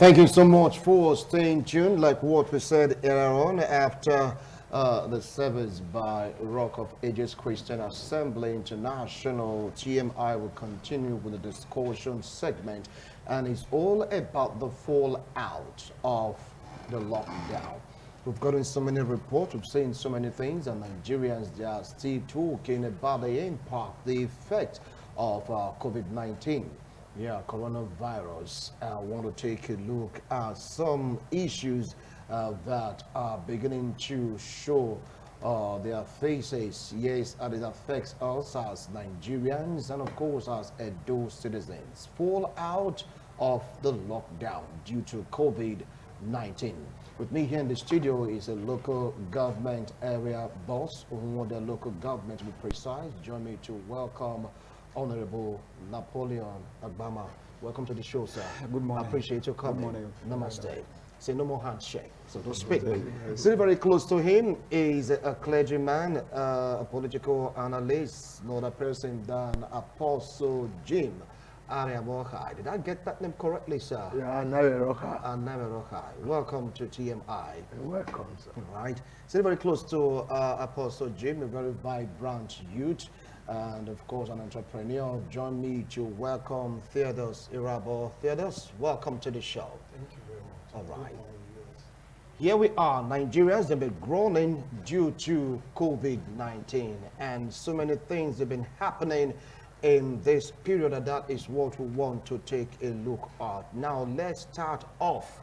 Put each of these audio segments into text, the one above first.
Thank you so much for staying tuned. Like what we said earlier on, after the service by Rock of Ages Christian Assembly International, TMI will continue with the discussion segment, and it's all about the fallout of the lockdown. We've gotten so many reports, we've seen so many things, and Nigerians they are still talking about the impact, the effect of COVID-19. Yeah, coronavirus. I want to take a look at some issues that are beginning to show their faces. Yes, and it affects us as Nigerians and, of course, as Edo citizens. Fallout of the lockdown due to COVID-19. With me here in the studio is a local government area boss, or the local government to be precise. Join me to welcome Honorable Napoleon Agbama. Welcome to the show, sir. Good morning. I appreciate your coming. Good morning. Namaste. Say no more handshake, so to speak. Sitting very close to him is a clergyman, a political analyst, no other person than Apostle Jim Ariamochai. Did I get that name correctly, sir? Yeah, Naveroka. Naverochai. Welcome to TMI. Welcome, sir. All right. Sitting very close to Apostle Jim, a very vibrant youth, and of course an entrepreneur. Join me to welcome Theodos Irabo. Theodos, welcome to the show. Thank you very much. All right. Here we are, Nigerians have been groaning due to COVID-19, and so many things have been happening in this period, and that is what we want to take a look at. Now let's start off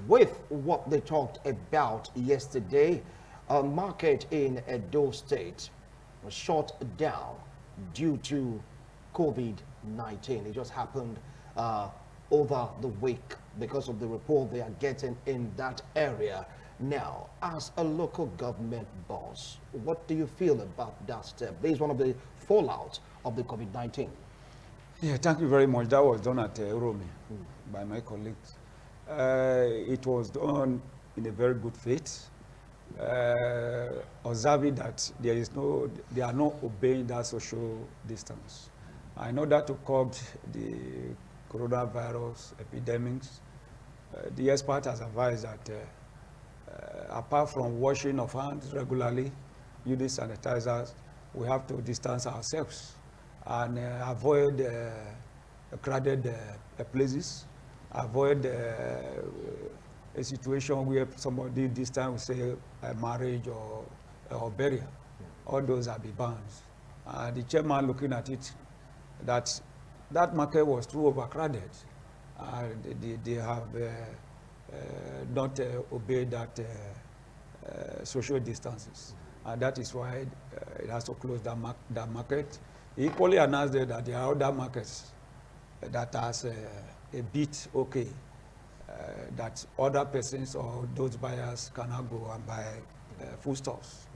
with what they talked about yesterday. A market in Edo State was shut down due to COVID-19. It just happened over the week because of the report they are getting in that area. Now, as a local government boss, what do you feel about that step? This is one of the fallout of the COVID-19. Yeah, thank you very much. That was done at Uromi by my colleagues. It was done in a very good faith, observing that they are not obeying that social distance. In order to curb the coronavirus epidemics, the expert has advised that apart from washing of hands regularly, using sanitizers, we have to distance ourselves and avoid crowded places, avoid a situation where somebody this time will say a marriage or burial. All those are be banned. The chairman looking at it, that market was too overcrowded. They have not obeyed that social distances. And that is why it has to close that market. He equally announced that there are other markets that has a bit okay, that other persons or those buyers cannot go and buy foodstuffs.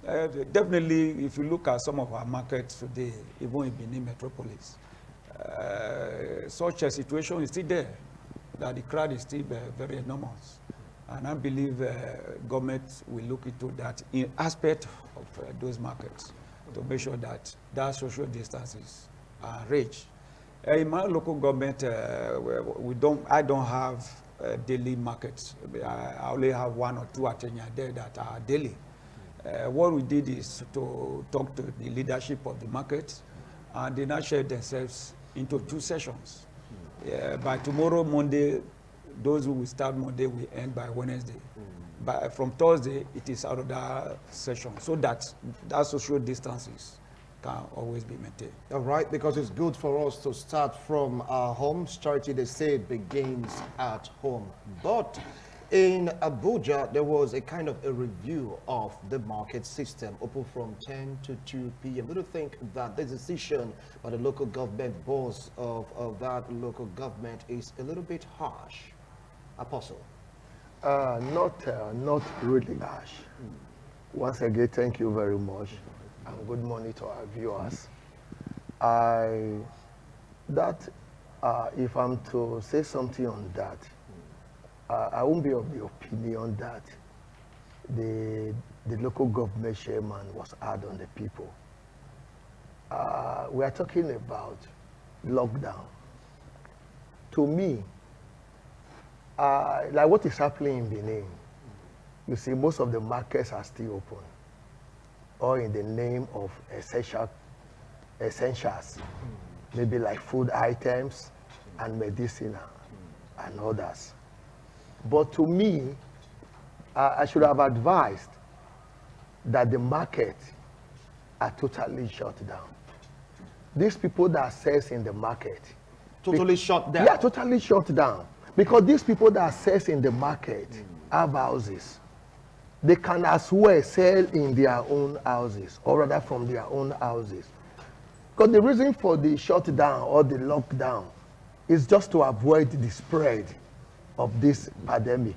Definitely, if you look at some of our markets today, even in Benin metropolis, such a situation is still there, that the crowd is still very enormous. And I believe government will look into that in aspect of those markets to make sure that social distances are reached. In my local government, I don't have daily markets. I only have one or two Atenya there that are daily. What we did is to talk to the leadership of the market, and they now share themselves into two sessions. By tomorrow, Monday, those who will start Monday will end by Wednesday. But from Thursday, it is out of that session, so that social distances can always be maintained. All right, because it's good for us to start from our homes. Charity, they say, begins at home. But in Abuja, there was a kind of a review of the market system, open from 10 to 2 p.m. Do you think that the decision by the local government boss of that local government is a little bit harsh? Apostle? Not really harsh. Once again, thank you very much, and good morning to our viewers. If I'm to say something on that, I won't be of the opinion that the local government chairman was hard on the people. We are talking about lockdown. To me, like what is happening in Benin, you see most of the markets are still open, or in the name of essentials, maybe like food items and medicinal and others. But to me, I should have advised that the market are totally shut down. These people that sells in the market. Totally shut down? Yeah, totally shut down. Because these people that sells in the market have houses. They can as well sell in their own houses, or rather from their own houses. Because the reason for the shutdown or the lockdown is just to avoid the spread of this pandemic.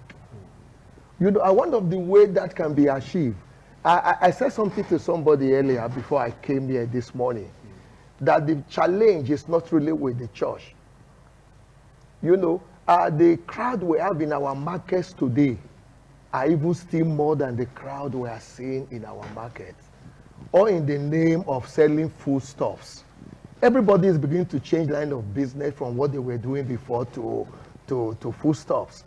You know, one of the ways that can be achieved, I said something to somebody earlier before I came here this morning, that the challenge is not really with the church. You know, the crowd we have in our markets today are even still more than the crowd we are seeing in our markets, or in the name of selling foodstuffs. Everybody is beginning to change line of business from what they were doing before to foodstuffs.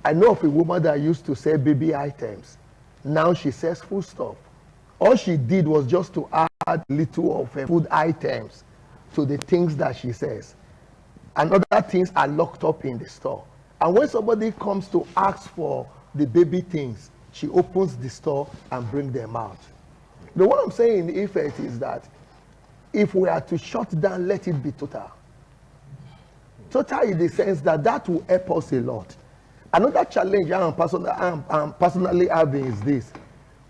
I know of a woman that used to sell baby items. Now she sells foodstuff. All she did was just to add little of her food items to the things that she sells. And other things are locked up in the store. And when somebody comes to ask for the baby things, she opens the store and brings them out. The what I'm saying in effect is that if we are to shut down, let it be total. Total in the sense that that will help us a lot. Another challenge I'm personally having is this.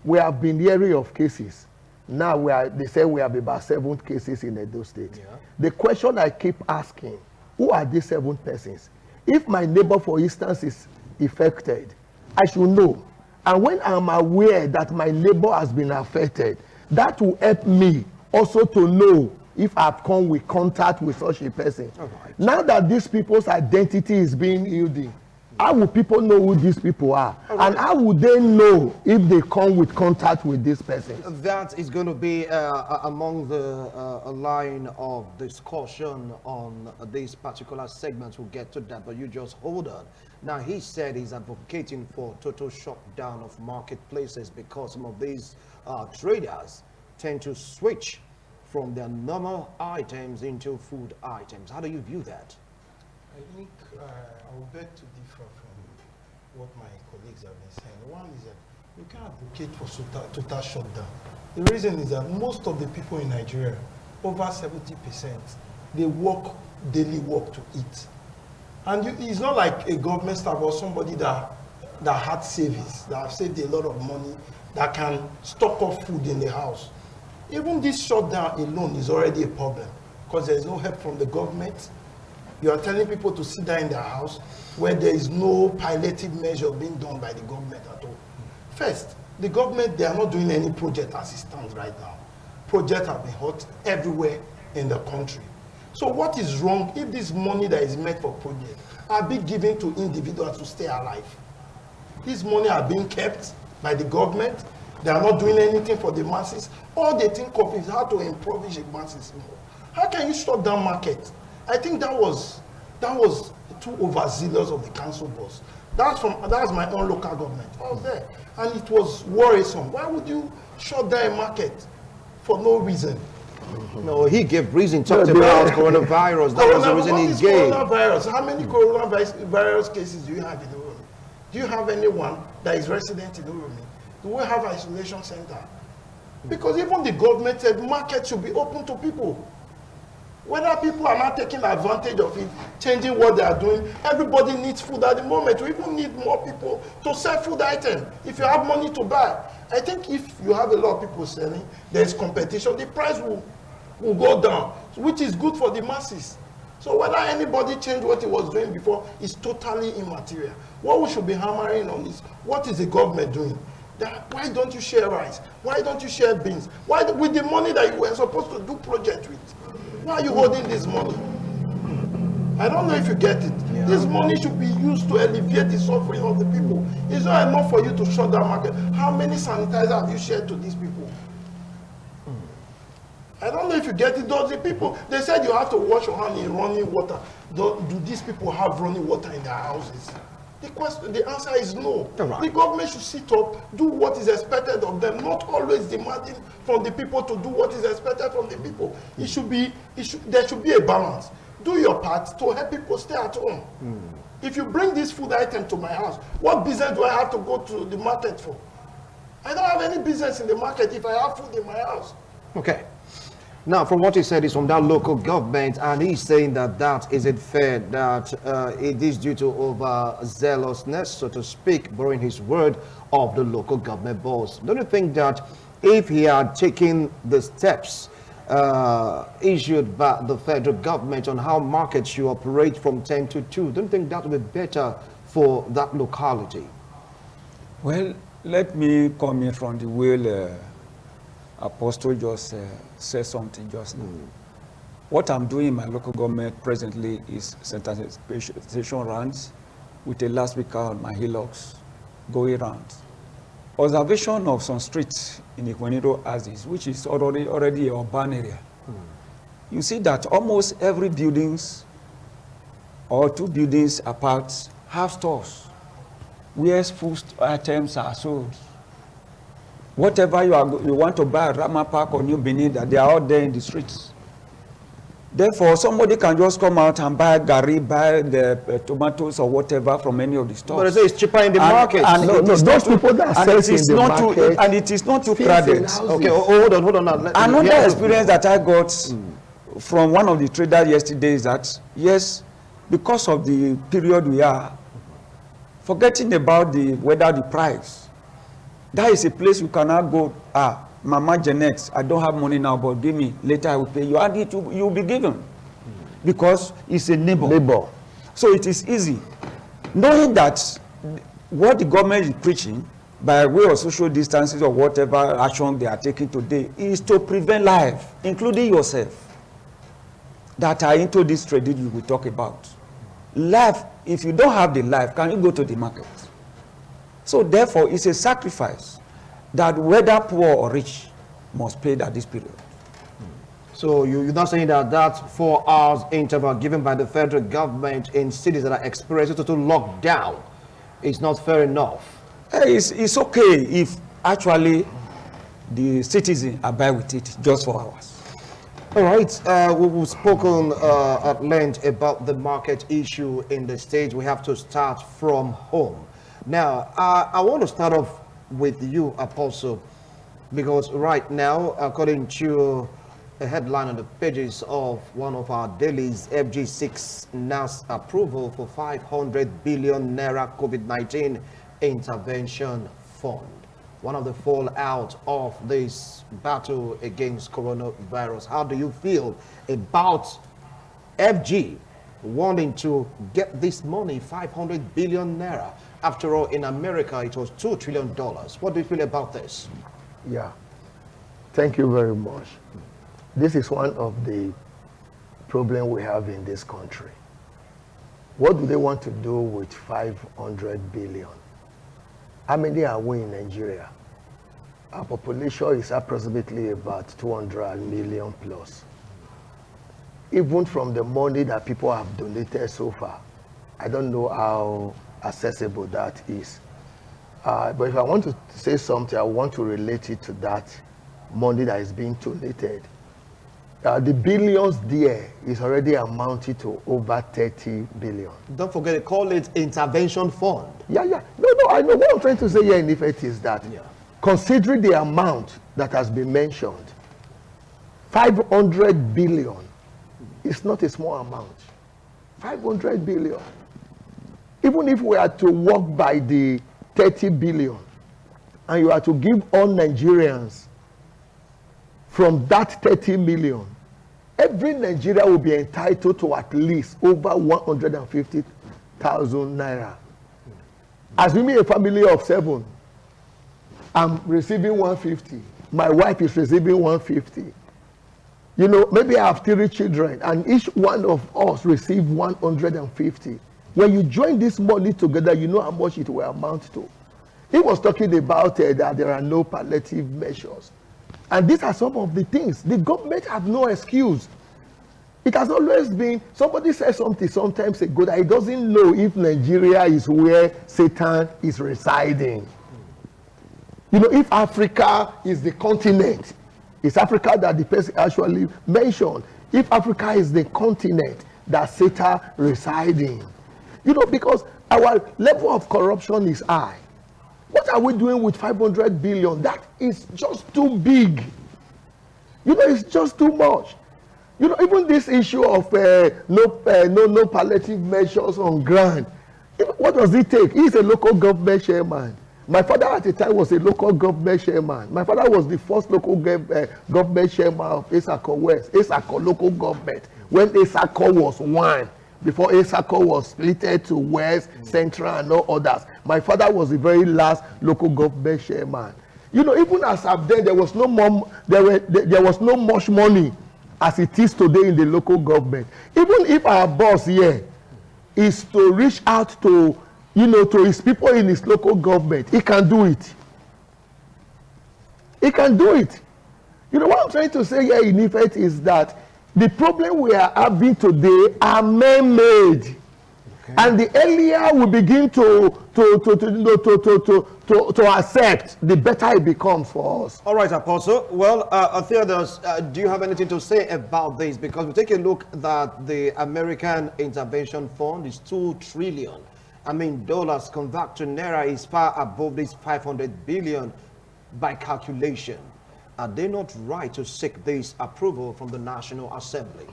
We have been hearing of cases. Now they say we have about 7 cases in Edo State. Yeah. The question I keep asking, who are these 7 persons? If my neighbor, for instance, is affected, I should know. And when I'm aware that my neighbor has been affected, that will help me also to know if I've come with contact with such a person. Right. Now that these people's identity is being hidden, how will people know who these people are? Right. And how would they know if they come with contact with this person? That is going to be among the line of discussion on this particular segment. We'll get to that, but you just hold on. Now, he said he's advocating for total shutdown of marketplaces because some of these traders tend to switch from their normal items into food items. How do you view that? I think I will beg to differ from what my colleagues have been saying. One is that you can't advocate for total shutdown. The reason is that most of the people in Nigeria, over 70%, they work daily work to eat. And it's not like a government staff or somebody that had savings, that have saved a lot of money, that can stock up food in the house. Even this shutdown alone is already a problem because there is no help from the government. You are telling people to sit down in their house where there is no palliative measure being done by the government at all. First, the government, they are not doing any project as it stands right now. Projects have been hot everywhere in the country. So what is wrong if this money that is meant for projects are being given to individuals to stay alive? This money are being kept by the government. They are not doing anything for the masses. All they think of is how to impoverish the masses more. How can you shut down market? I think that was too overzealous of the council boss. That's my own local government. I was there, and it was worrisome. Why would you shut down a market for no reason? No, he gave reason. Talked about coronavirus. That was the reason he gave. Coronavirus. How many coronavirus cases do you have in Urumi? Do you have anyone that is resident in Urumi? Do we have isolation center? Because even the government said market should be open to people. Whether people are not taking advantage of it, changing what they are doing, everybody needs food at the moment. We even need more people to sell food items. If you have money to buy, I think if you have a lot of people selling, there's competition, the price will go down, which is good for the masses. So whether anybody changed what he was doing before is totally immaterial. What we should be hammering on is, what is the government doing? Why don't you share rice? Why don't you share beans? Why, with the money that you were supposed to do project with? Why are you holding this money? I don't know if you get it. Yeah. This money should be used to alleviate the suffering of the people. It's not enough for you to shut down market. How many sanitizers have you shared to these people? I don't know if you get it. Those the people, they said you have to wash your hand in running water. Do these people have running water in their houses? The answer is no. Right. The government should sit up, do what is expected of them, not always demanding from the people to do what is expected from the people. There should be a balance. Do your part to help people stay at home. If you bring this food item to my house, what business do I have to go to the market for? I don't have any business in the market if I have food in my house. Okay. Now, from what he said is from that local government, and he's saying that that isn't fair, that it is due to overzealousness, so to speak, borrowing his word of the local government boss. Don't you think that if he had taken the steps issued by the federal government on how markets should operate from 10 to 2, don't you think that would be better for that locality? Well, let me come in from the way Apostle just said something just now. What I'm doing in my local government presently is sensitization runs with a loudspeaker on my hillocks going around. Observation of some streets in Ikweniro Axis, which is already an urban area. You see that almost every buildings or 2 buildings apart have stores where food items are sold. Whatever you want to buy at Rama Park or New Benin, that they are out there in the streets. Therefore, somebody can just come out and buy gari, buy the tomatoes or whatever from any of the stores. But they say it's cheaper in the market. And No, those people that sell in the market, and it is not too crowded. Okay, hold on now. Another experience that I got from one of the traders yesterday is that, yes, because of the period we are, forgetting about whether the price, that is a place you cannot go, Mama Janet, I don't have money now, but give me, later I will pay you. And you will be given. Because it's a neighbor. So it is easy. Knowing that what the government is preaching, by way of social distances or whatever action they are taking today, is to prevent life, including yourself, that are into this trade you will talk about. Life, if you don't have the life, can you go to the market? So therefore, it's a sacrifice that whether poor or rich must pay at this period. So you're not saying that that 4 hours interval given by the federal government in cities that are experiencing total lockdown is not fair enough? It's okay if actually the citizens abide with it just for hours. All right, we've spoken at length about the market issue in the state. We have to start from home. Now, I want to start off with you, Apostle, because right now, according to a headline on the pages of one of our dailies, FG6 NAS approval for 500 billion naira COVID-19 intervention fund. One of the fallout of this battle against coronavirus. How do you feel about FG wanting to get this money, 500 billion naira? After all, in America, it was $2 trillion. What do you feel about this? Yeah, thank you very much. This is one of the problems we have in this country. What do they want to do with 500 billion? How many are we in Nigeria? Our population is approximately about 200 million plus. Even from the money that people have donated so far, I don't know how accessible that is. But if I want to say something, I want to relate it to that money that is being donated. The billions there is already amounted to over 30 billion. Don't forget, they call it intervention fund. Yeah. No, I know what I'm trying to say here in effect is that considering the amount that has been mentioned, 500 billion is not a small amount. 500 billion. Even if we are to work by the 30 billion and you are to give all Nigerians from that 30 million, every Nigerian will be entitled to at least over 150,000 naira. Assuming a family of 7, I'm receiving 150. My wife is receiving 150. You know, maybe I have 3 children and each one of us receive 150. When you join this money together, you know how much it will amount to. He was talking about that there are no palliative measures. And these are some of the things. The government have no excuse. It has always been, somebody said something sometimes ago that he doesn't know if Nigeria is where Satan is residing. You know, if Africa is the continent, it's Africa that the person actually mentioned. If Africa is the continent that Satan residing. You know, because our level of corruption is high. What are we doing with 500 billion? That is just too big. You know, it's just too much. You know, even this issue of no palliative measures on ground. What does it take? He's a local government chairman. My father at the time was a local government chairman. My father was the first local government chairman of Esako West, Esako local government, when Esako was one, before Esako was split to West, Central, and no others. My father was the very last local government chairman. You know, even as of then, there was no more, there was no much money as it is today in the local government. Even if our boss here is to reach out to, you know, to his people in his local government, he can do it. He can do it. You know, what I'm trying to say here in effect is that the problem we are having today are man-made. Okay. And the earlier we begin to accept, the better it becomes for us. All right, Apostle. Well, Theodorus, do you have anything to say about this? Because we take a look that the American Intervention Fund is $2 trillion. I mean, dollars convert to naira is far above this 500 billion by calculation. Are they not right to seek this approval from the National Assembly?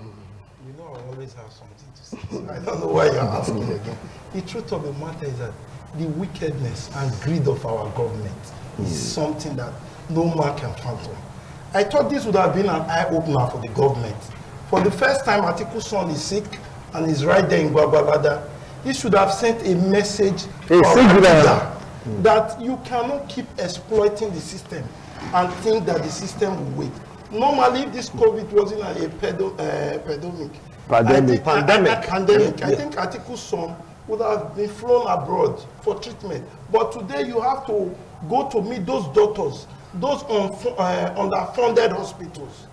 You know, I always have something to say. So I don't know why you're asking again. The truth of the matter is that the wickedness and greed of our government is something that no man can fathom. I thought this would have been an eye-opener for the government. For the first time, Atiku son is sick and is right there in Gwagwalada. He should have sent a message that you cannot keep exploiting the system and think that the system will wait. Normally, if this COVID wasn't a pandemic, I think Atiku's son would have been flown abroad for treatment. But today you have to go to meet those doctors, those underfunded hospitals.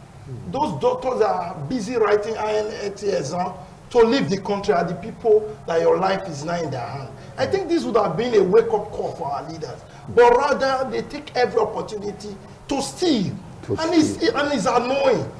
Those doctors are busy writing INET exam to leave the country, are the people that your life is now in their hand. I think this would have been a wake-up call for our leaders. But rather, they take every opportunity to steal. And it's annoying.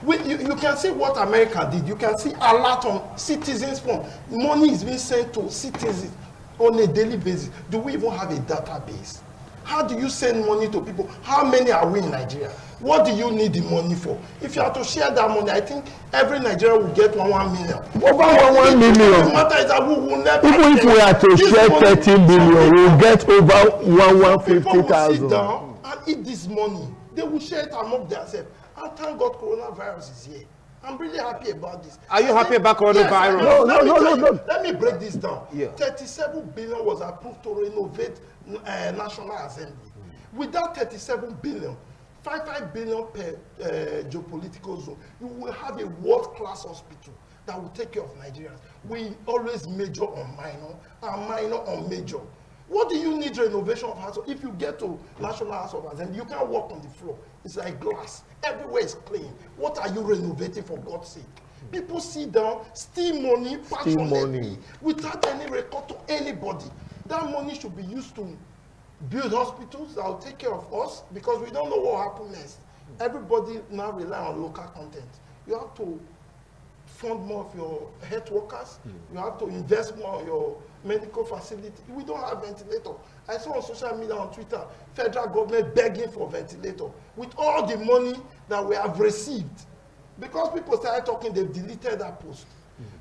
You can see what America did. You can see a lot on citizens' phone. Money is being sent to citizens on a daily basis. Do we even have a database? How do you send money to people? How many are we in Nigeria? What do you need the money for? If you have to share that money, I think every Nigerian will get 1 million. Over 1 million. The matter is that we will never. Even if we are to share 30 billion, we will get over 150,000. People will sit down and eat this money. They will share it among themselves. And thank God coronavirus is here. I'm really happy about this. Are you happy about coronavirus? Yes, no. Let me break this down. Yeah. 37 billion was approved to renovate National Assembly. With that 37 billion, 5 billion per geopolitical zone, you will have a world-class hospital that will take care of Nigerians. We always major on minor and minor on major. What do you need renovation of house? If you get to National House of Assembly, you can't walk on the floor. It's like glass. Everywhere is clean. What are you renovating, for God's sake? People sit down, steal money passionately without any record to anybody. That money should be used to build hospitals that will take care of us, because we don't know what will happen next. Everybody now rely on local content. You have to fund more of your health workers. You have to invest more in your medical facility. We don't have ventilator. I saw on social media, on Twitter, federal government begging for ventilator with all the money that we have received. Because people started talking, they've deleted that post.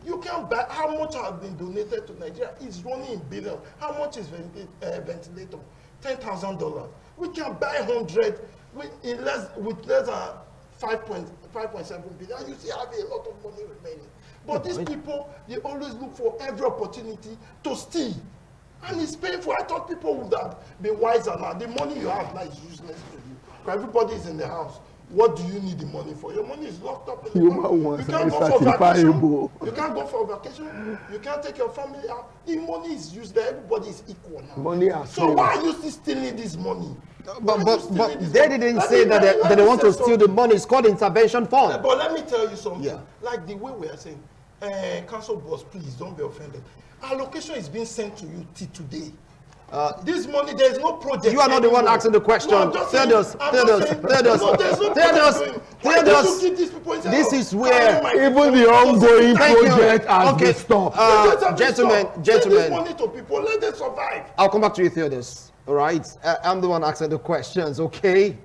You can't buy. How much has been donated to Nigeria? It's running in billions. How much is ventilator? $10,000. We can buy 100 with less than 5.7 billion. You see, have a lot of money remaining. But these people, they always look for every opportunity to steal. And it's painful. I thought people would have been wiser now. The money you have now is useless to you. Because everybody is in the house. What do you need the money for? Your money is locked up in the Human bank. wants You can't are go for vacation. certifiable. You can't go for vacation. You can't take your family out. The money is used there. Everybody is equal now. Money are So why are you still stealing this money? But they didn't say that they want to steal the money. It's called intervention fund. But let me tell you something. Yeah. Like the way we are saying, council boss, please don't be offended. Allocation is being sent to you till today. This money, there is no project. You are not the one asking the question. Theodos, this is where Even the ongoing project has been stopped. Gentlemen, Give this money to people, let them survive. I'll come back to you, Theodos. All right, I'm the one asking the questions. Okay,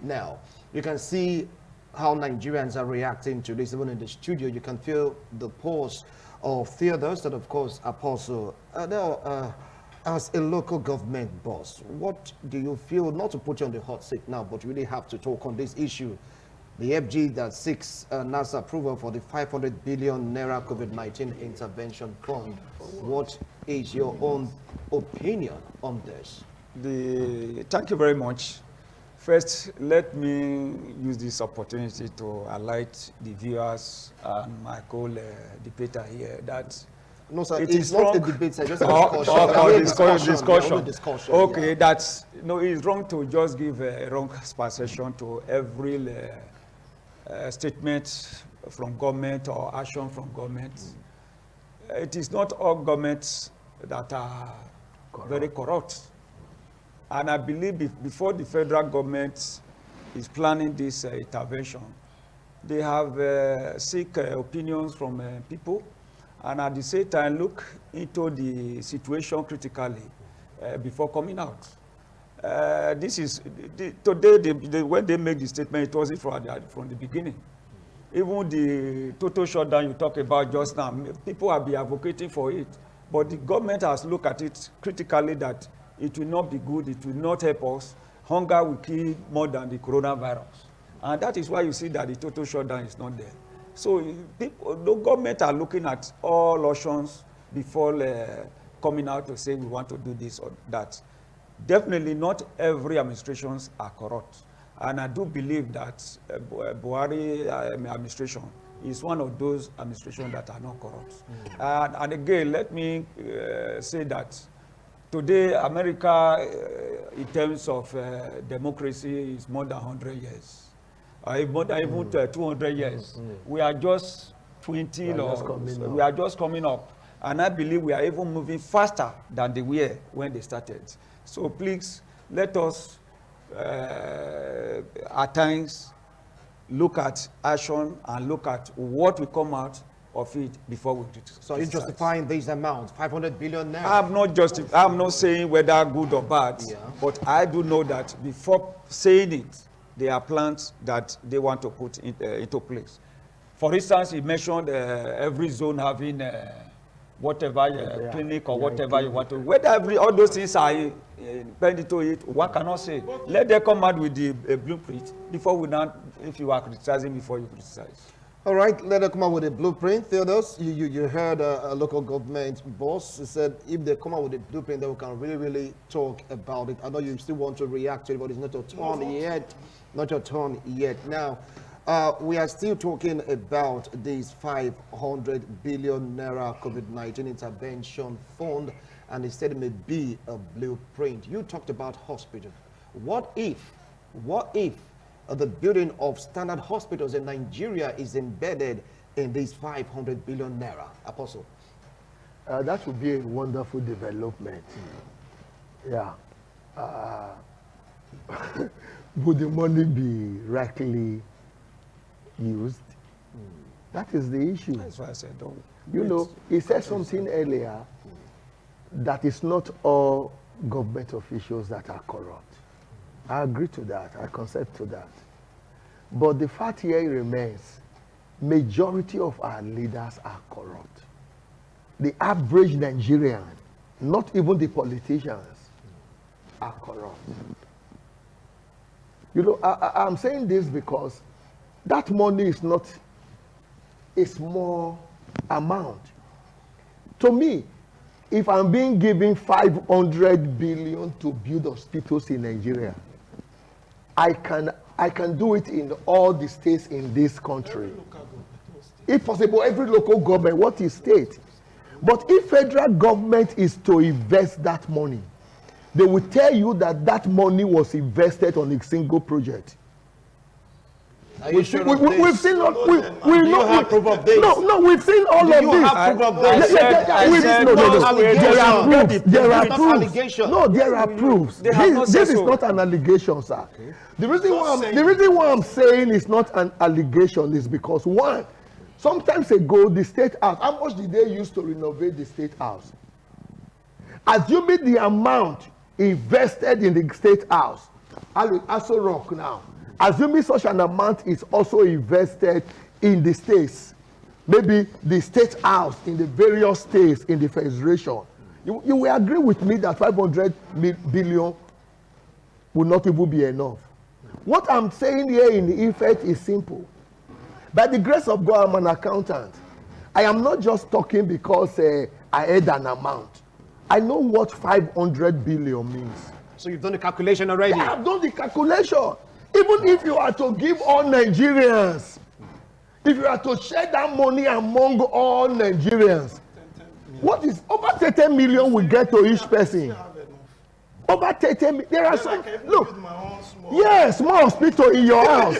now you can see how Nigerians are reacting to this. Even in the studio, you can feel the pulse of Theodos and, of course, Apostle. Now, as a local government boss, what do you feel, not to put you on the hot seat now, but really have to talk on this issue? The FG that seeks NASA approval for the 500 billion naira COVID-19 intervention fund. What is your own opinion on this? Thank you very much. First, let me use this opportunity to alert the viewers and my co-debater here that no, sir, it it's is not wrong. a debate, sir. Just a discussion. Discussion. Okay, that's it's wrong to just give a wrong perception to every statement from government or action from government. It is not all governments that are very corrupt. And I believe before the federal government is planning this intervention, they have seek opinions from people, and at the same time look into the situation critically before coming out. This is today. When they make the statement, it wasn't from the beginning. Even the total shutdown you talk about just now, people have been advocating for it, but the government has looked at it critically that it will not be good, it will not help us. Hunger will kill more than the coronavirus. And that is why you see that the total shutdown is not there. So people, the government are looking at all options before coming out to say we want to do this or that. Definitely not every administrations are corrupt. And I do believe that Buhari administration is one of those administrations that are not corrupt. And again, let me say that today, America, in terms of democracy, is more than 100 years. More than even 200 years. We are just 20, we are just coming up. And I believe we are even moving faster than they were when they started. So please, let us, at times, look at action and look at what will come out of it before we do. So you're justifying this amount, 500 billion now? I'm not saying whether good or bad, but I do know that before saying it, there are plans that they want to put into place. For instance, he mentioned every zone having whatever clinic or whatever you want to. Whether all those things are bend into it, one cannot say. Let them come out with the blueprint before we not, if you are criticizing before you criticize. All right, let us come out with a blueprint. Theodos, you heard a local government boss said if they come out with a blueprint, then we can really talk about it. I know you still want to react to it, but it's not your turn yet. Not your turn yet. Now, we are still talking about this 500 billion naira COVID-19 intervention fund, and instead it may be a blueprint. You talked about hospitals. What if the building of standard hospitals in Nigeria is embedded in this 500 billion naira? Apostle. That would be a wonderful development. Yeah. Would the money be rightly used? That is the issue. That's why I said don't. You know, he said something earlier that it's not all government officials that are corrupt. I agree to that. I consent to that. But the fact here remains, majority of our leaders are corrupt. The average Nigerian, not even the politicians, are corrupt. You know, I'm saying this because that money is not a small amount. To me, if I'm being given 500 billion to build hospitals in Nigeria, I can I can do it in all the states in this country. Every local government was state. If possible, every local government, what is state? But if federal government is to invest that money, they will tell you that that money was invested on a single project. Are you sure of We've this? seen all. Do you have proof of this? No, we've seen all Do of you this. have proof of I this? said- I We've- said no. allegation. There are proofs. There are Not proofs. allegation. No, there are proofs. They have not This said is so. not an allegation, sir. The reason Just saying. why I'm saying it's not an allegation is because one, sometimes ago the state house. How much did they use to renovate the state house? Assuming the amount invested in the state house, Aso Rock now. Assuming such an amount is also invested in the states, maybe the state house in the various states in the federation, you will agree with me that 500 billion will not even be enough. What I'm saying here in effect is simple. By the grace of God, I'm an accountant. I am not just talking because I heard an amount. I know what 500 billion means. So you've done the calculation already. I have done the calculation. Even if you are to give all Nigerians, if you are to share that money among all Nigerians, what is over 30 million we get to each person? Over 30 million. There are some. Look, yes, small hospital in your house.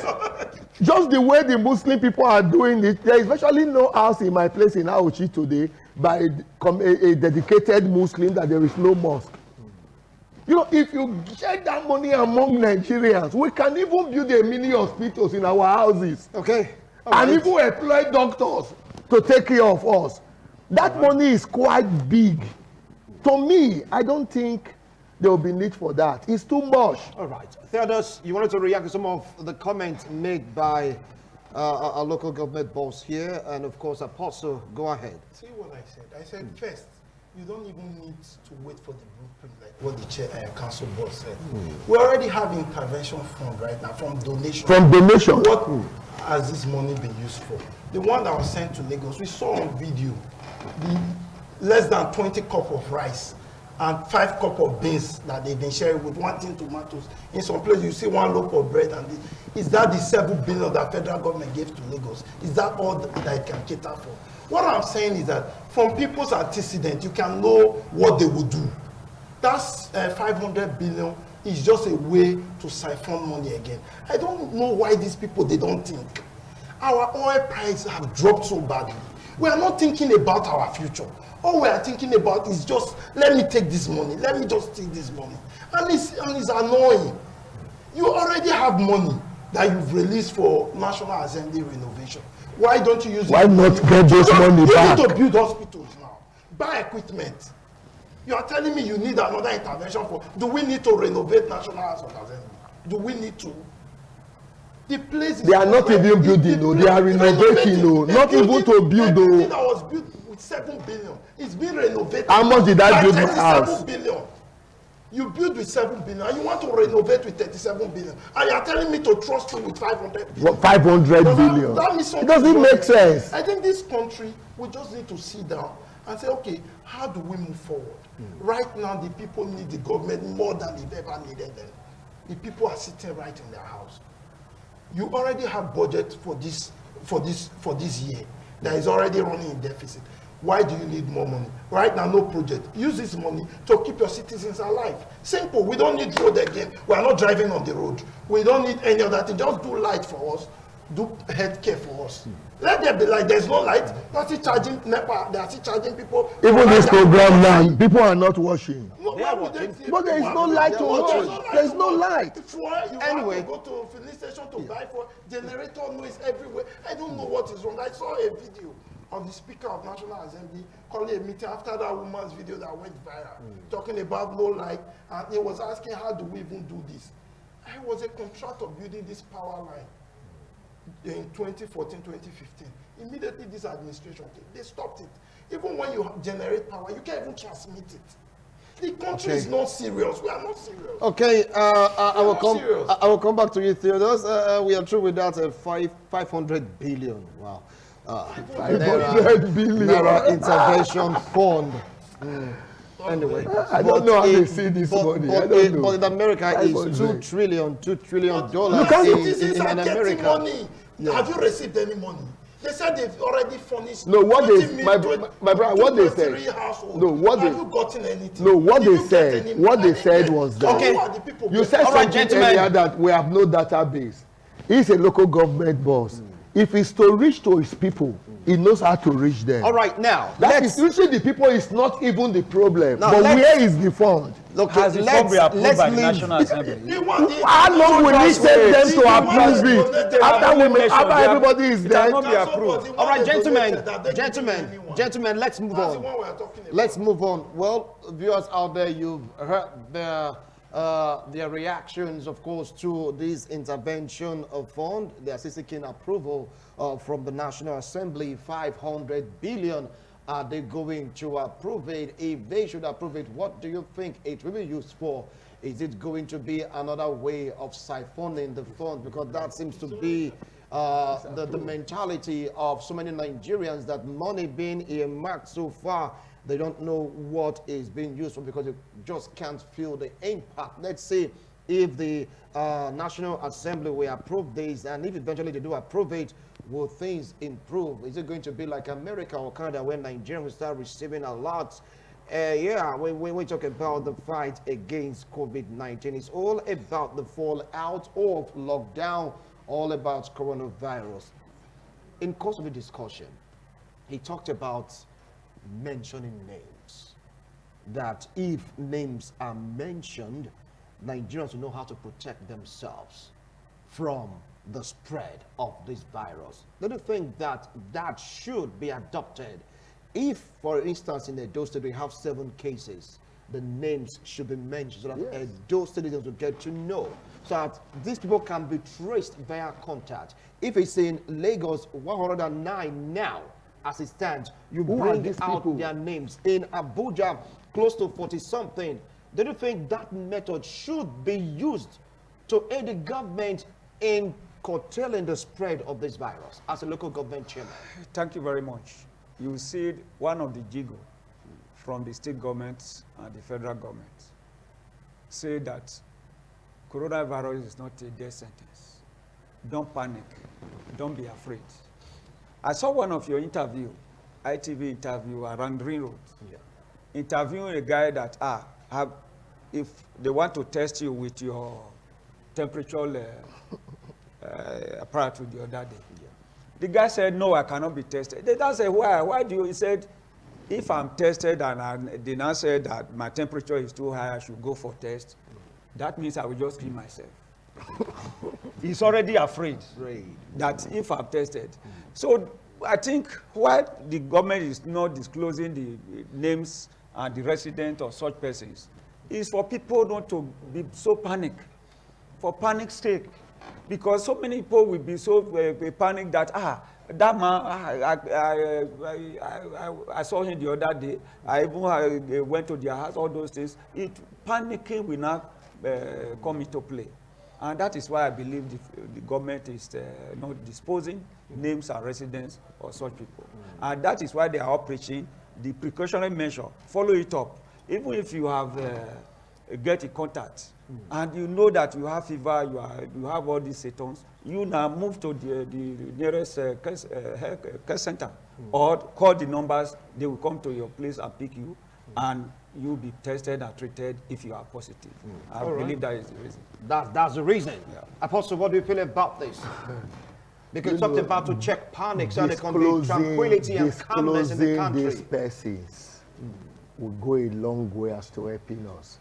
Just the way the Muslim people are doing it, there is virtually no house in my place in Auchi today by a dedicated Muslim that there is no mosque. You know, if you share that money among Nigerians, we can even build a mini hospitals in our houses. Okay. And even employ doctors to take care of us. That money is quite big. To me, I don't think there will be need for that. It's too much. All right. Theodos, you wanted to react to some of the comments made by our local government boss here, and of course, Apostle, go ahead. See what I said? I said first, you don't even need to wait for the blueprint like what the council boss said. We already have intervention fund right now from donation. From donation. What has this money been used for? The one that was sent to Lagos, we saw on video the less than 20 cup of rice and 5 cup of beans that they've been sharing with 1 tin tomatoes. In some places, you see 1 loaf of bread. And is that the 7 billion that federal government gave to Lagos? Is that all that it can cater for? What I'm saying is that from people's antecedent, you can know what they will do. That's 500 billion is just a way to siphon money again. I don't know why these people, they don't think. Our oil prices have dropped so badly. We are not thinking about our future. All we are thinking about is just, let me take this money. Let me just take this money. And it's annoying. You already have money that you've released for National Assembly renovation. Why don't you use it? Why not get those money back? You need to build hospitals now. Buy equipment. You are telling me you need another intervention for, do we need to renovate National House of Assembly? Do we need to? The place is They are not even building, no. They are renovating, no. Not even to build, though. no. That was built with 7 billion. It's been renovated. How much did I build my 37 house? billion. You build with 7 billion and you want to renovate with 37 billion. And you are telling me to trust you with 500 billion. 500 billion. That means It something doesn't wrong. make sense. I think this country, we just need to sit down and say, okay, how do we move forward? Right now, the people need the government more than they've ever needed them. The people are sitting right in their house. You already have budget for this year that is already running in deficit. Why do you need more money? Right now, no project. Use this money to keep your citizens alive. Simple. We don't need road again. We are not driving on the road. We don't need any of that thing. Just do light for us. Do healthcare for us. Let there be light. There's no light. They're still charging NEPA. They are still charging people. Even this program now, people are not watching. No, They are why would watching. they- But there is no light to watching. watch. There is no light. You Anyway. have to go to a filling station to buy for generator noise everywhere. I don't know what is wrong. I saw a video of the Speaker of National Assembly calling a meeting after that woman's video that went viral, talking about no light, and he was asking, how do we even do this? I was a contractor building this power line in 2014, 2015. Immediately this administration came, they stopped it. Even when you generate power, you can't even transmit it. The country is not serious. We are not serious. Okay, I will come. serious. I will come back to you, Theodos. We are through with that 500 billion. Wow. 500 billion. Naira intervention fund. Anyway, I don't know how they see this money. I don't know. But in America, it's 500. $2 trillion Citizens in are getting America. money. Yeah. Have you received any money? They said they've already furnished. No, what they 20 my million- brother, what they 23 said. households. No, what Have they you gotten anything? no, what Did they you get said. any What they money? said was that Okay. Who are the people you said All right, something gentlemen. earlier that we have no database. He's a local government boss. If it's to reach to his people, he knows how to reach them. All right, now, That is usually the people is not even the problem. Now, but let's- where is the fund? look, Has the form been approved by the National Assembly? How long will it take them to approve it after everybody is It dead? cannot be approved. all right, gentlemen, let's move That's the on. one we are talking about. Let's move on. Well, viewers out there, you've heard their reactions, of course, to this intervention of fund. They are seeking approval from the National Assembly. 500 billion. Are they going to approve it? If they should approve it, what do you think it will be used for? Is it going to be another way of siphoning the fund? Because that seems to be the mentality of so many Nigerians, that money being earmarked so far, they don't know what is being used for because they just can't feel the impact. Let's say if the National Assembly will approve this, and if eventually they do approve it, will things improve? Is it going to be like America or Canada, where Nigerians will start receiving a lot? Yeah, when we talk about the fight against COVID-19, it's all about the fallout of lockdown, all about coronavirus. In course of the discussion, he talked about mentioning names, that if names are mentioned, Nigerians will know how to protect themselves from the spread of this virus. Don't you think that that should be adopted? If, for instance, in Edo State we have 7 cases, the names should be mentioned so that Edo citizens will get to know, so that these people can be traced via contact. If it's in Lagos, 109 now, as it stands, you Who are bring these out people? their names. In Abuja, close to 40-something. Do you think that method should be used to aid the government in curtailing the spread of this virus as a local government chairman? Thank you very much. You see one of the jiggle from the state governments and the federal government say that coronavirus is not a death sentence. Don't panic. Don't be afraid. I saw one of your interview, ITV interview around Ring Road, interviewing a guy that if they want to test you with your temperature apparatus the other day. The guy said, no, I cannot be tested. They don't say, why? Why do you? He said, if I'm tested and they now say that my temperature is too high, I should go for test, that means I will just kill myself. He's already afraid that if I'm tested. So I think why the government is not disclosing the names and the residents of such persons is for people not to be so panic, for panic's sake. Because so many people will be so panicked that, that man, I saw him the other day, I even went to their house, all those things. Panicking will not come into play. And that is why I believe the government is not disposing names and residents of such people. And that is why they are operating the precautionary measure. Follow it up. Even if you have get in contact and you know that you have fever, you have all these symptoms, you now move to the nearest care center or call the numbers. They will come to your place and pick you, and you'll be tested and treated if you are positive. I believe that is the reason. That's the reason. Yeah. Apostle, what do you feel about this? Because you talked about to check panic so there can be tranquility and calmness in the country. These persons will go a long way as to helping us.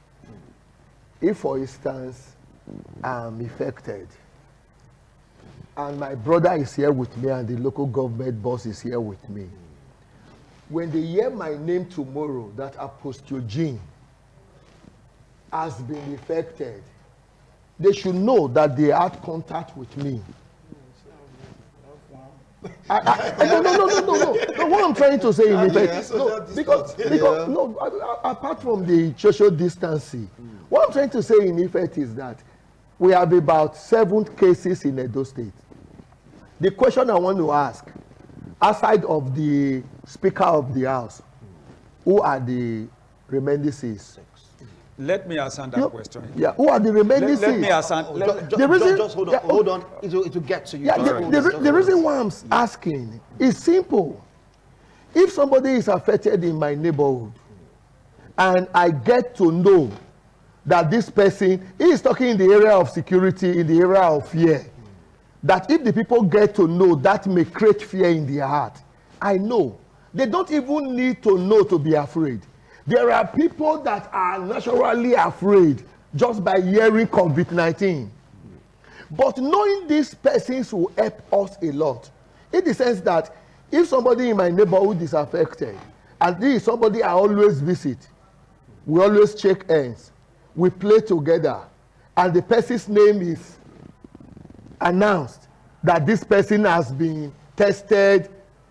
If, for instance, I'm affected, and my brother is here with me, and the local government boss is here with me, when they hear my name tomorrow that Apostle Jean has been affected, they should know that they had contact with me. No. What I'm trying to say in effect, apart from the social distancing, what I'm trying to say in effect is that we have about 7 cases in Edo State. The question I want to ask, aside of the Speaker of the House, who are the remaining 6? Let me answer that question. Yeah, who are the remaining 6? Let me answer. Just hold on, hold on. It will get to you. Yeah, the reason why I'm asking is simple. If somebody is affected in my neighborhood and I get to know that this person is talking in the area of security, in the area of fear, that if the people get to know, that may create fear in their heart. I know. They don't even need to know to be afraid. There are people that are naturally afraid just by hearing COVID-19. But knowing these persons will help us a lot. In the sense that if somebody in my neighborhood is affected, and this is somebody I always visit, we always check hands, we play together, and the person's name is announced that this person has been tested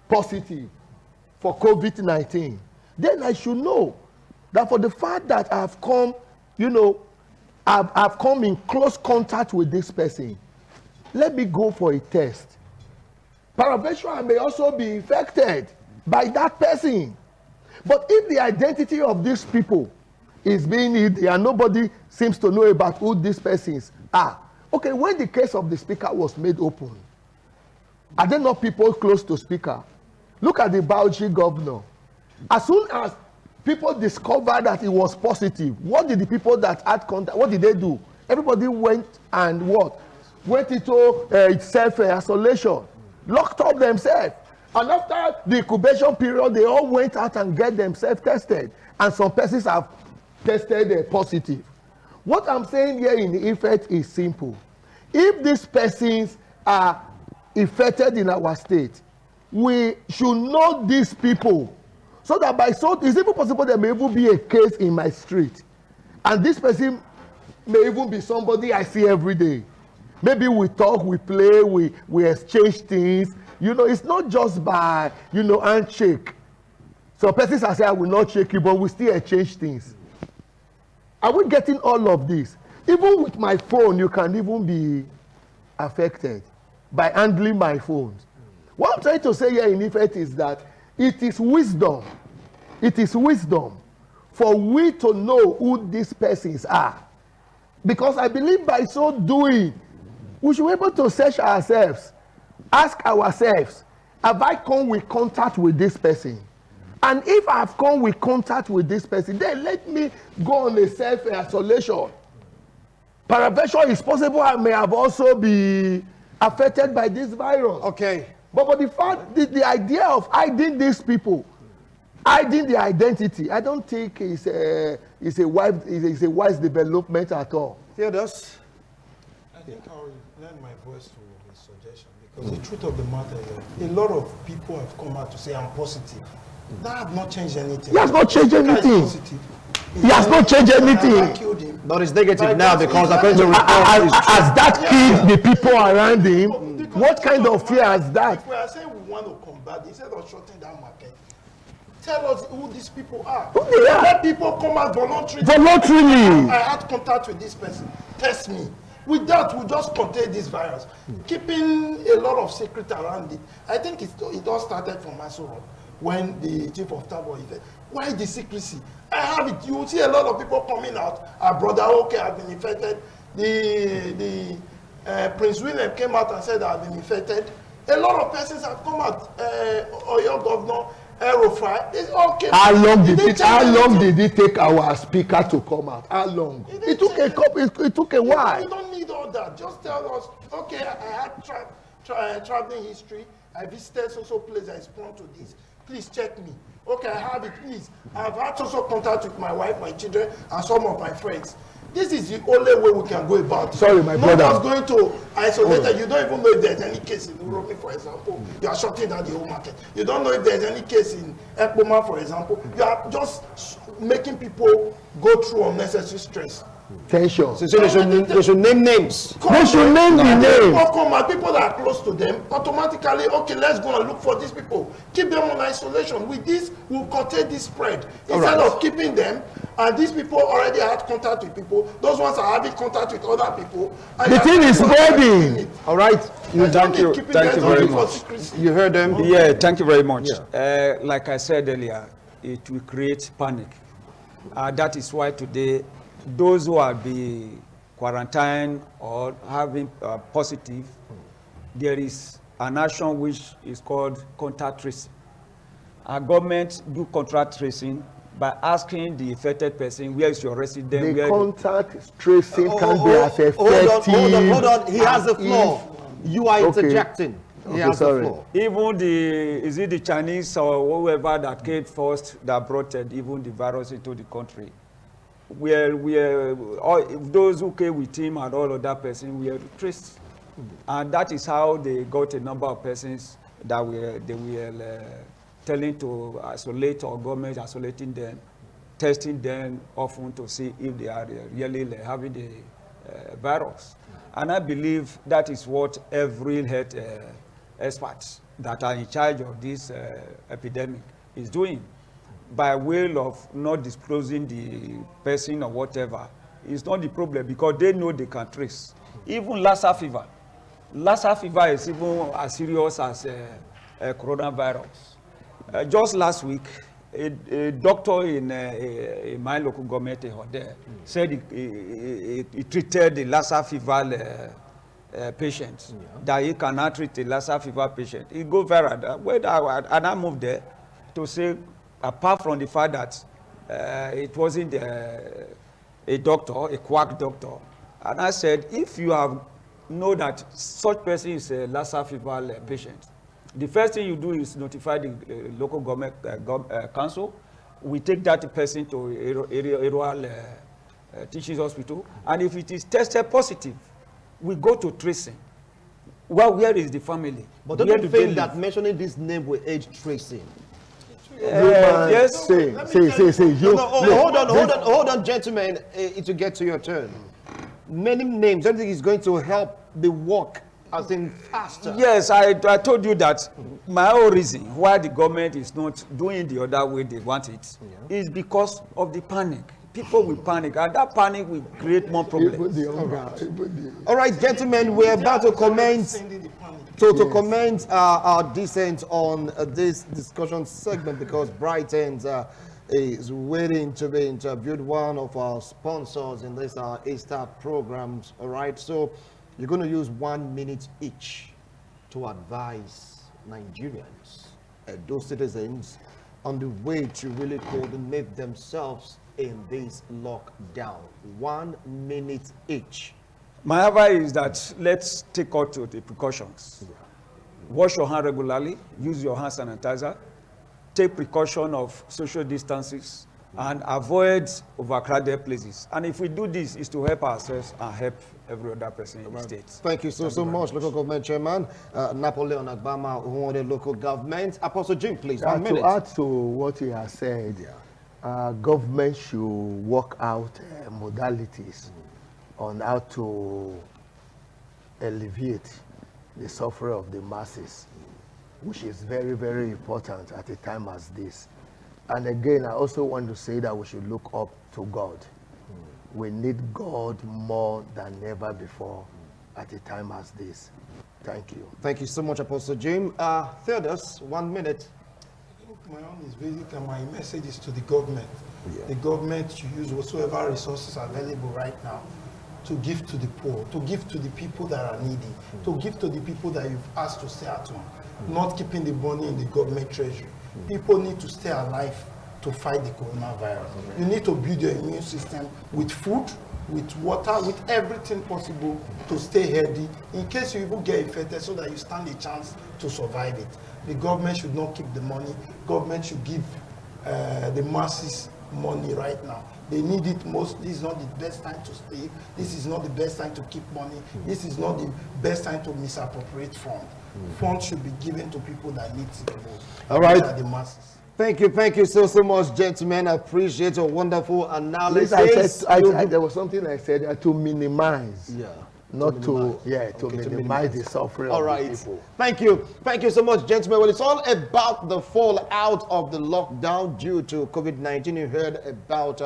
positive for COVID-19, then I should know that for the fact that I've come, I've come in close contact with this person, let me go for a test. Peradventure, I may also be infected by that person. But if the identity of these people is being hidden and nobody seems to know about who these persons are, okay, when the case of the speaker was made open, are there not people close to speaker? Look at the Bauchi governor. As soon as people discovered that it was positive, what did the people that had contact, what did they do? Everybody went and what? Went into self-isolation, locked up themselves. And after the incubation period, they all went out and get themselves tested. And some persons have tested positive. What I'm saying here in effect is simple. If these persons are infected in our state, we should know these people, so that by so it's even possible there may even be a case in my street, and this person may even be somebody I see every day. Maybe we talk, we play, we exchange things. It's not just by handshake. So persons are saying I will not shake you, but we still exchange things. Are we getting all of this? Even with my phone, you can even be affected by handling my phone. What I'm trying to say here in effect is that it is wisdom for we to know who these persons are. Because I believe by so doing, we should be able to search ourselves, ask ourselves, have I come with contact with this person? And if I've come with contact with this person, then let me go on a self-isolation. Peradventure, it's possible I may have also be affected by this virus. Okay. But the fact, the idea of hiding these people, hiding their identity, I don't think is a wise development at all. Theodos? I think I'll lend my voice to his suggestion, because the truth of the matter is a lot of people have come out to say I'm positive. That has not changed anything. He has not changed anything. He has not changed anything. But it's negative now because according to has that killed the people around him? What kind of fear has that? If we are saying we want to combat, instead of shutting down market, tell us who these people are. Who they are? Let people come out voluntarily. Voluntarily. I had contact with this person. Test me. With that, we just contain this virus. Keeping a lot of secret around it. I think it all started from Masoro when the chief of staff was said, why the secrecy? I have it. You will see a lot of people coming out. Our brother, okay, I've been infected. The Prince William came out and said I've been infected. A lot of persons have come out. Oyo governor, Aerofry, they all came out. How long did it take our speaker to come out? How long? It took a while. You don't need all that. Just tell us, okay, I had traveling history. I visited so place I prone to this. Please check me. Okay, I have it, please. I've had also contact with my wife, my children, and some of my friends. This is the only way we can go about it. Sorry, my brother. Not just going to isolate it. You don't even know if there's any case in Uromi, for example. You are shutting down the whole market. You don't know if there's any case in Ekpoma, for example. You are just making people go through unnecessary stress. Tension. So they should name names. They should name the name. People come out, people that are close to them, automatically, okay, let's go and look for these people. Keep them on isolation. With this, we'll contain this spread. Instead of keeping them, and these people already had contact with people, those ones are having contact with other people. The thing is spreading. All right. Thank you very much. You heard them? Yeah, thank you very much. Yeah. Like I said earlier, it will create panic That is why today, those who are be quarantined or having positive, there is an action which is called contact tracing. Our government do contact tracing by asking the affected person, where is your resident? The contact tracing can be as effective. Hold on. He has the floor. You are interjecting. He has the floor. Even is it the Chinese or whoever that came first that brought even the virus into the country? All, those who came with him and all of that person were traced. And that is how they got a number of persons that they were telling to isolate, or government isolating them, testing them often to see if they are really having the virus. And I believe that is what every health experts that are in charge of this epidemic is doing. By way of not disclosing the person or whatever, it's not the problem, because they know they can trace. Even Lassa fever. Lassa fever is even as serious as coronavirus. Just last week, a doctor in my local government said he treated the Lassa fever patient, that he cannot treat the Lassa fever patient. He go viral. And I moved there to say, apart from the fact that it wasn't a doctor, a quack doctor, and I said, if you know that such person is a Lassa fever patient, the first thing you do is notify the local government council. We take that person to rural teaching hospital, and if it is tested positive, we go to tracing. Well, where is the family? But don't you think that mentioning this name will aid tracing? Yes. Say. Hold on, gentlemen. To get to your turn. Many names. Don't you think it's going to help the work as in faster? Yes, I told you that my own reason why the government is not doing the other way they want it is because of the panic. People will panic, and that panic will create more problems. All right, gentlemen, we're about to comment. To comment our dissent on this discussion segment, because Brighton is waiting to be interviewed, one of our sponsors in this Easter programs. All right, so you're going to use 1 minute each to advise Nigerians, those citizens, on the way to really coordinate themselves in this lockdown. 1 minute each. My advice is that let's take out to the precautions. Wash your hand regularly, use your hand sanitizer, take precaution of social distances, and avoid overcrowded places. And if we do this, it's to help ourselves and help every other person in the state. Thank you so much, local government chairman Napoleon Agbama, who wanted local government. Apostle Jim, please, 1 minute. To add to what he has said, government should work out modalities on how to alleviate the suffering of the masses, which is very, very important at a time as this. And again, I also want to say that we should look up to God. We need God more than ever before at a time as this. Thank you. Thank you so much, Apostle Jim. Theodus, 1 minute. My own is basically, my message is to the government. The government should use whatsoever resources are available right now to give to the poor, to give to the people that are needy, to give to the people that you've asked to stay at home, not keeping the money in the government treasury. People need to stay alive to fight the coronavirus. You need to build your immune system with food, with water, with everything possible to stay healthy in case you even get infected, so that you stand a chance to survive it. The government should not keep the money. Government should give the masses money right now. They need it most. This is not the best time to stay. This is not the best time to keep money. This is not the best time to misappropriate funds. Funds should be given to people that need it the most. All right. The masses. Thank you so much, gentlemen. I appreciate your wonderful analysis. There was something I said to minimize. Not to minimize the suffering of the people. Thank you so much, gentlemen. Well, it's all about the fallout of the lockdown due to COVID-19. You heard about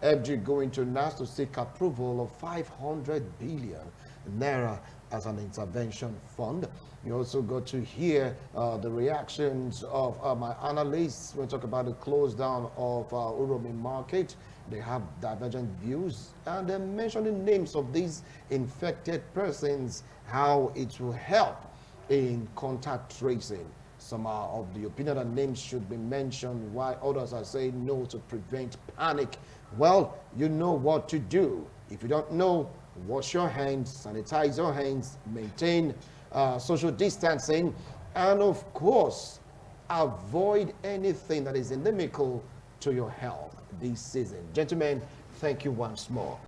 FG going to NAS to seek approval of 500 billion naira as an intervention fund. You also got to hear the reactions of my analysts when we talk about the close down of Uromi market. They have divergent views, and they're mentioning names of these infected persons, how it will help in contact tracing. Some are of the opinion that names should be mentioned, while others are saying no to prevent panic. Well, you know what to do. If you don't know, wash your hands, sanitize your hands, maintain social distancing, and of course, avoid anything that is inimical to your health this season. Gentlemen, thank you once more.